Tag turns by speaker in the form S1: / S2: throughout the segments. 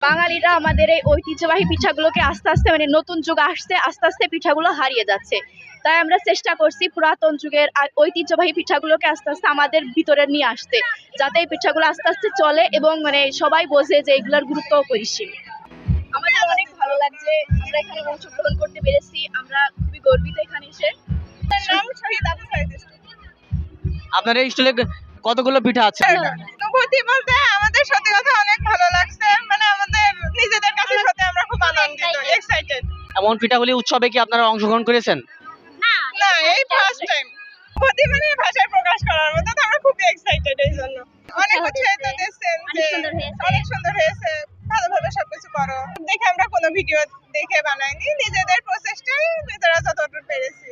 S1: বাঙালিরা আমাদের এই ঐতিহ্যবাহী পিঠাগুলোকে আস্তে আস্তে নতুন যুগ আসছে, আস্তে আস্তে পিঠাগুলো হারিয়ে যাচ্ছে। তাই আমরা চেষ্টা করছি পুরাতন যুগের ঐতিহ্যবাহী পিঠাগুলোকে আস্তে আস্তে আমাদের ভিতরে নিয়ে আসতে, যাতে এই পিঠাগুলো আস্তে আস্তে চলে এবং সবাই বোঝে যে এগুলোর গুরুত্ব অপরিসীম। আমাদের অনেক ভালো লাগছে, আমরা এখানে অংশগ্রহণ করতে পেরেছি, আমরা খুবই গর্বিত এখানে এসে।
S2: আপনার এই স্টলে কতগুলো পিঠা আছে?
S3: অনুভূতি বলতে আমাদের সত্যি কথা অনেক ভালো লাগছে, আমাদের নিজেদের কাছে সত্যি আমরা খুব আনন্দিত, এক্সাইটেড।
S2: এমন পিঠাগুলি উৎসবে কি আপনারা অংশগ্রহণ করেছেন?
S3: না, এই ফার্স্ট টাইম। অনুভূতি ভাষায় প্রকাশ করার মতো, তো আমরা খুব এক্সাইটেড এই জন্য। অনেক উৎসাহিত দেখছেন যে অনেক সুন্দর হয়েছে, ভালোভাবে সবকিছু করো দেখে আমরা কোনো ভিডিও দেখে বানাইনি, নিজেদের প্রচেষ্টায় নিজেরা যতটুকু পেরেছি।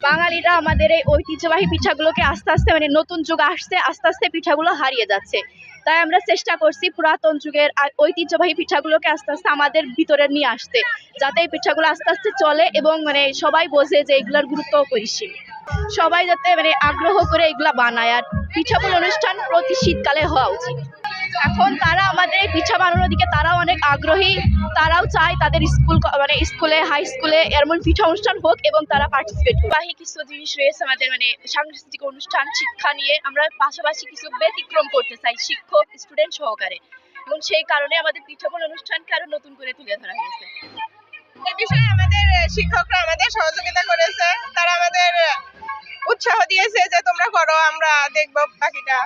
S1: বাঙালিরা আমাদের এই ঐতিহ্যবাহী পিঠাগুলোকে আস্তে আস্তে নতুন যুগ আসছে, আস্তে আস্তে পিঠাগুলো হারিয়ে যাচ্ছে। তাই আমরা চেষ্টা করছি পুরাতন যুগের ঐতিহ্যবাহী পিঠাগুলোকে আস্তে আস্তে আমাদের ভিতরে নিয়ে আসতে, যাতে এই পিঠাগুলো আস্তে আস্তে চলে এবং সবাই বোঝে যে এগুলোর গুরুত্ব অপরিসীম। সবাই যাতে আগ্রহ করে এগুলা বানায়, আর পিঠাপুলি অনুষ্ঠান প্রতি শীতকালে হওয়া উচিত। এখন তারা আমাদের এই পিঠা বানানোর দিকে তারাও অনেক আগ্রহী, তারাও চায় তাদের স্কুলে হাই স্কুলে এমন পিঠা অনুষ্ঠান হোক এবং তারা পার্টিসিপেট করুক। বাহি কিছু জিনিস রয়েছে আমাদের সাংস্কৃতিক অনুষ্ঠান শিক্ষা নিয়ে, আমরা পাশাপাশি কিছু ব্যতিক্রম করতে চাই শিক্ষক স্টুডেন্ট সহকারে, এবং সেই কারণে আমাদের পিঠাপুলি অনুষ্ঠানকে আরো নতুন করে তুলে ধরা হয়েছে।
S3: এই বিষয়ে আমাদের শিক্ষকরা আমাদের সহযোগিতা করেছে, তারা আমাদের উৎসাহ দিয়েছে যে তোমরা করো, আমরা দেখবো বাকিটা।